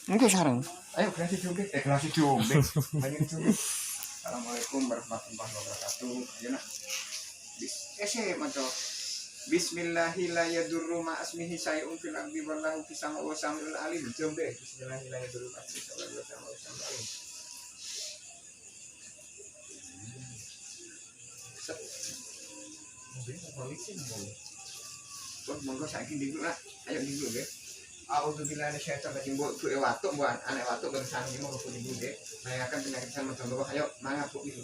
Engko sareng. Ayo gerasi diombe, gerasi diombe. Banyak diombe. Assalamualaikum warahmatullahi wabarakatuh. Ayo nak. Maco. Bismillahirrahmanirrahim. Ma asmihi syai'un fil ardi wallahu fis samai wa samiul alim. Diombe. Bismillahirrahmanirrahim. Ma asmihi syai'un fil ardi wa samiul alim. Monggo saiki dulu nak. Ayo dulu nggih. A'udzubillahi minasyaitonir rajim. Mbok duwe watuk, mbok anek watuk bersani monggo dulu nggih. Mengakan penyakit sama contoh ayo mangapuk itu.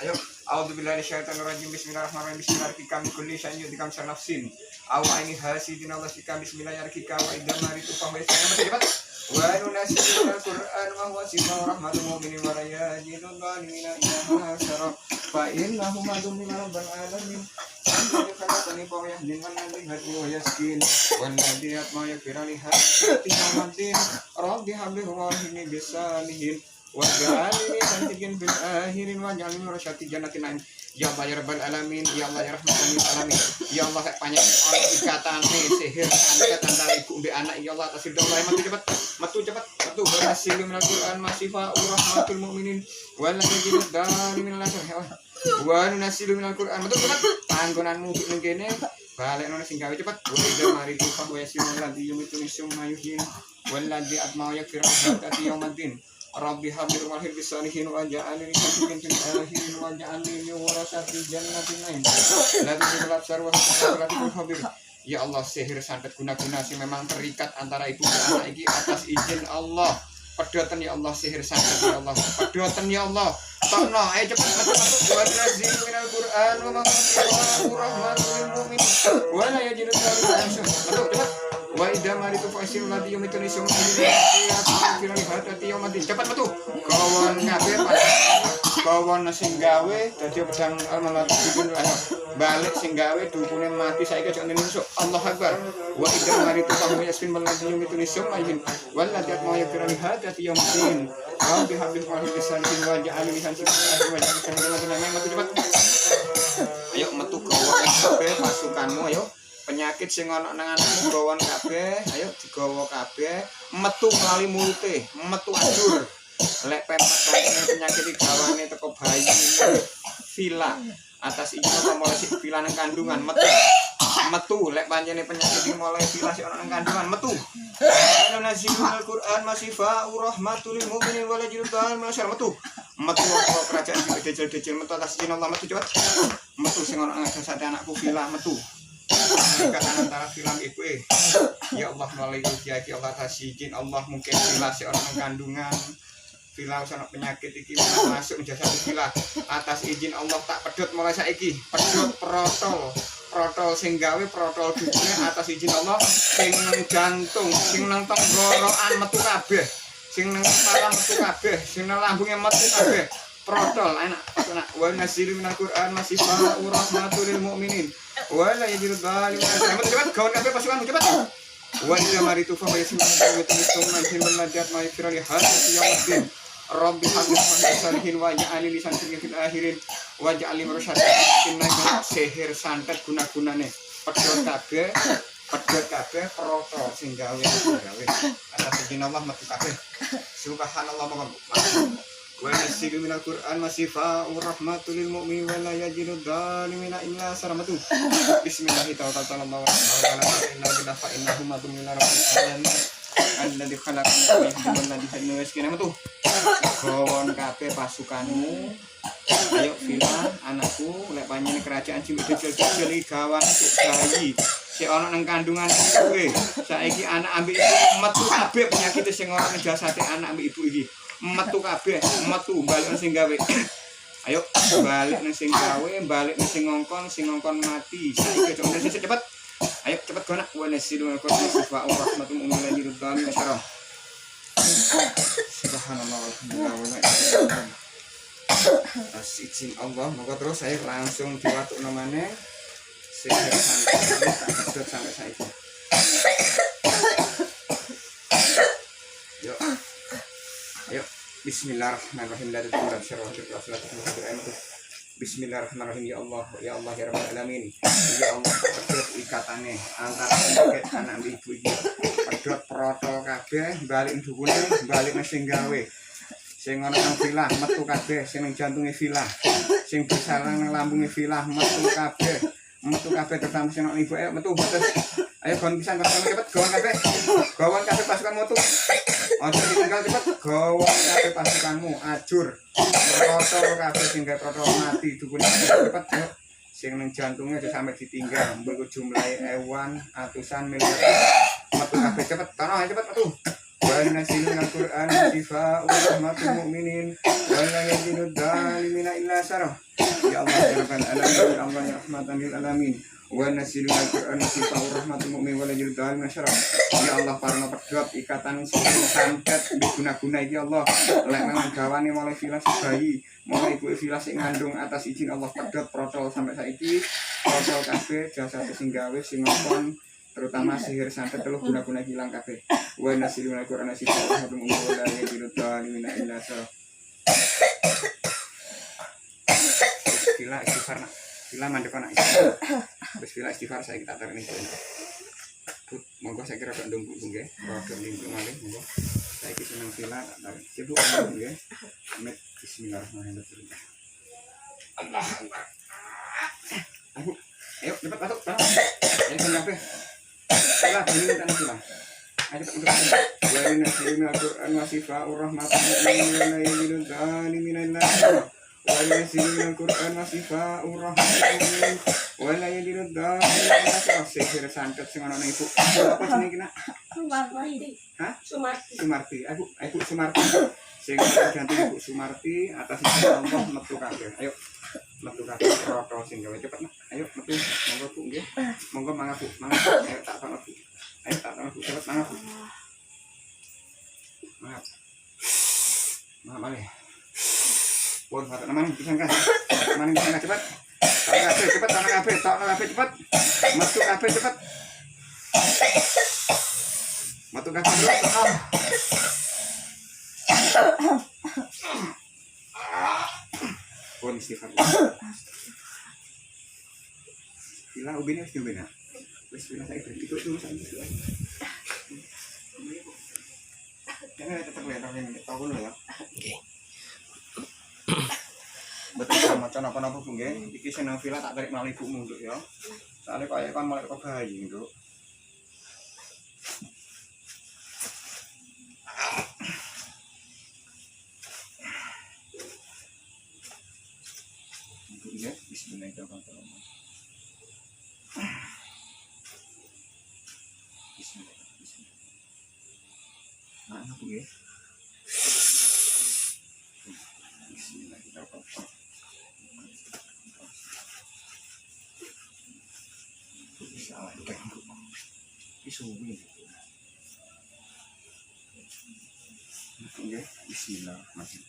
Ayo a'udzubillahi minasyaitonir rajim. Bismillahirrahmanirrahim. Bismillahirrahmanirrahim. Kulli syai'in yudhikam nafsin. Aw aini hasidin Allah sikam bismillahirrahmanirrahim. Wa idamari tufam wa cepat. Wa nunazzilu al-Qur'an wa huwa shifaa'un wa rahmatul mu'minin wa la yazidu adh-dhalimina illa khasara. Fa innahu ma'dum min rabbil alamin. Anjali khalaqani fa yahdini alladhi hadi wa yaskin wal ladhi atma yakfirani hati hamadin rabbi habli wa hini bisalihin wa ja'alni santikin bil akhirin wa ja'alni rasyati jannatin naim. Ya Allah ya rabbal alamin, ya Allah ya rahmatul alamin. Ya Allah banyak orang ikatan sihir santet antara ibu mbek anak. Ya Allah tasir doa metu cepat metu berhasil minal Qur'an masifa rahmatul mukminin wal ladzi dari minal syarh wa nunasilu minal Qur'an. Metu cepat panggonanmu ning kene balekno sing gawe cepat. Wa ida mari tu fa wa yasimul ladzi yumitu misum mayuhin wal ladzi atma yakfiru hatta yaumaddin. Rabbi habir wahid bisalihin wa ja'alni santikin fil akhirin wa ja'alni min warasati jannatin naim. Ladzi bil sarwa salatul habir. Ya Allah sihir santet guna-guna sih memang terikat antara ibu dan anak iki atas izin Allah. Pedotan ya Allah sihir santet ya Allah. Pedotan ya Allah. Tokno ayo cepet wa nazil minal Qur'an wa ma rahmatul mu'minin wa la yajidu cepet. Wa idza maritu fasil ladhi yumituni summa cepat metu kawan kabeh kawan sing gawe dadi pedang malah bikin balik sing gawe dukune mati saiki aja nusuk. Allah Akbar. Wa idza maritu fasil yasin ladhi yumituni summa wal ladhi atma yakfirani hadati yaumin wa bihabbil wahid bisalihin wa ja'alni lisan wa ja'alni cepat. Ayo metu kawan kabeh pasukanmu ayo. Penyakit sing ana nang anakmu gawon kabeh, ayo digawa kabeh, metu melalui mulute, metu ajur. Lek pempet penyakit gawane teko bayi vila atas izin apa mulai sik vila nang kandungan metu lek pancene penyakit mulai vila sik ana nang kandungan metu. Nunazilul Qur'an masifa rahmatul mu'minin wa la yudhal masyar metu. Metu kerajaan dicel-decel metu atas izin Allah metu cepat. Metu sing ana nang jasate anakku vila metu. Ikatan antara film ibu ya Allah melalui ujian Allah tasijin Allah mungkin vila seorang kandungan vila sana penyakit iki masuk jasad vila atas izin Allah tak pedot mulai saiki pedot protol sing gawe protol dukune atas izin Allah sing nang jantung sing nang tenggorokan metu kabeh sing nang kepala metu kabeh sing nang lambunge metu kabeh protol enak wa nasiru minal Qur'an masifah rahmatul mu'minin wala yajidu dhalim cepat kawan kabeh pasukan cepat wa idza maritu fa yasimul ladzi madat ma yakfirani hadati yaumaddin rabbi habib salihin wa ja'alni lisan fil akhirin wa ja'alni rasyatan sihir santet guna-gunane pedhot kabeh proto sing gawe atas izin Allah metu kabeh subhanallah wa nasilu minal Qur'an masifa rahmatul lil mu'minin wa la yajidu dhalimina illa saramatu. Bismillahirrahmanirrahim. Wa inna billahi fa innahu madun min rabbil alamin. Alladzi khalaqani wa alladzi hadana metu. Gawon kabeh pasukanmu. Ayo vila anakku lek panjenengan kerajaan cilik kecil gawan bayi. Si ana nang kandungan kowe. Saiki anak ambek ibu metu kabeh penyakit sing ora nang jasate anak ambek ibu iki. Metu kabeh, metu balik nang sing gawe. Ayo balik nang sing gawe, balik nang sing ngongkon mati. Saiki cepet. Ayo cepet gono. Wa nasidul Qur'an wa rahmatul mu'minin liridwan masyarah. Subhanallah walhamdulillah. Izin Allah, maka terus saya langsung diwatuk namanya sehingga sampai saiki. Ayo bismillahirrahmanirrahim. Bismillahirrahmanirrahim. Ya Allah ya rabbal alamin. Ya Allah pedot ikatane antara penyakit anak ibu iki pedot protol kabeh, balik dukune, balik nang sing gawe. Sing ana nang villa metu kabeh, sing nang jantunge villa. Sing besaran nang lambunge villa metu kabeh. Metu kabeh terutama sing ana ibu metu batas. Ayo kon pisan cepet gawon kabeh. Gawon kabeh pasukan metu. Aja ditinggal cepet gawon kabeh pasukanmu ajur. Protol kabeh sing gawe protol mati dukune cepet ayo. Sing nang jantunge aja sampe ditinggal. Mbok jumlahe ewan, atusan, miliar. Metu kabeh cepet, tanah cepet metu. Wa nasilul Qur'an shifa'u rahmatul mu'minin wa la yazidu dhalimina illa sarah. Ya Allah ya Rabbal alamin, ya Allah ya rahmatan lil alamin. Wa nasilul Qur'an shifa'u rahmatul mu'minin wa la yazidu dhalimina sarah. Ya Allah parana pedhot ikatan sing santet diguna-guna iki Allah. Lek nang gawane mulai filas bayi, mulai ibu filas sing ngandung atas izin Allah pedhot protol sampai saiki. Protol kabeh jasa sing gawe sing ngopon terutama sihir santet telu guna-guna hilang kabeh. Wa nasilul Qur'an shifa'u rahmatul mu'minin wa la yazidu dhalimina illa sarah. Bila istighfar nak, bila mandek nak istighfar. Terus bila istighfar saya kita tarik nih. Put, monggo saya kira kandung pun nggih, rodong lingkung malih monggo. Saiki seneng bila tak tarik. Coba ngomong nggih. Amin. Bismillahirrahmanirrahim. Allah Akbar. Ayo cepat masuk. Ayo sampai. Bila ini kan bila. Ayo cepat masuk. Wa inna Al-Qur'an wa shifa'ur rahmatul mu'minin wa la yazidu dhalimina illa sarah. Wa nasilul Qur'an wa shifa'ur rahmatul mu'minin wa la yazidu dhalimina illa sarah. Sihir santet sing ana nang ibu. Apa jenenge kena? Sumarti. Hah? Sumarti. Sumarti. Ibu Sumarti. Sing ganti Ibu Sumarti atas izin Allah metu kabeh. Ayo metu kabeh protol sing gawe cepet nak. Ayo metu monggo Bu nggih. Monggo mangga Bu. Mangga. Ayo tak kono Bu. Ayo tak kono Bu cepet mangga Bu. Maaf. Maaf ale. Pun hatat namanya pisan kan. Namanya pisan cepet. Tak kabeh cepet, tak kabeh cepet. Metu kabeh cepet. Metu kabeh terus. Pun istighfar. Bila ubine wis diubena. Wis bila saiki itu dulu sampe. Jangan tetap lihat orang yang tahu ya. Oke. Betul macam apa-apa pun nggih. Iki seneng villa tak tarik melalui ibumu nduk ya. Soale kaya kon mulai kok bayi nduk. Ya, bismillahirrahmanirrahim. Bismillahirrahmanirrahim. Nah, apa ya? Bismillahirrahmanirrahim. Salah itu. Isuwi. Oke, bismillahirrahmanirrahim.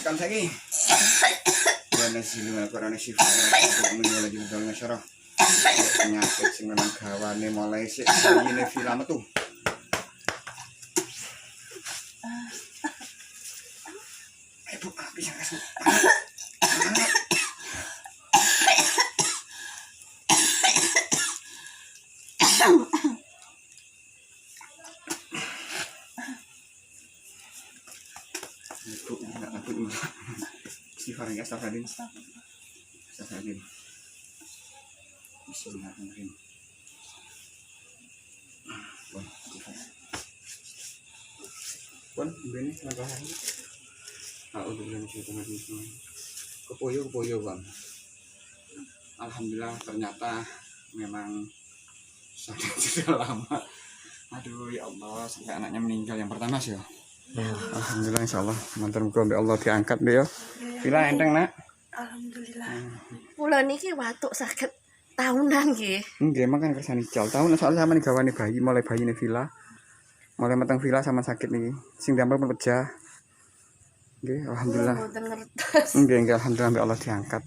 Pasukan lagi. Dan silih Al-Qur'an shifa'u lagi dalam masyarakat. Penyakit sing memang gawane mulai sik ini film metu. Ibu bisa kasih. Astagfirullahaladzim. Bismillahirrahmanirrahim. Pun ini langkah hari. Udah bilang cerita lagi semua. Kepoyo bang. Alhamdulillah ternyata memang sudah lama. Aduh ya Allah sampai anaknya meninggal yang pertama sih ya. Alhamdulillah insyaallah mantar muga mbek Allah diangkat deh ya. Bila enteng nak. Alhamdulillah. Kula niki watuk saged tahunan nggih. Nggih makan kersane jal tahun soalnya sampean gawane bayi mulai bayine villa. Mulai meteng villa sama sakit niki. Sing damel pun pecah. Nggih, alhamdulillah. Mboten ngertos. Nggih, alhamdulillah ambek Allah diangkat.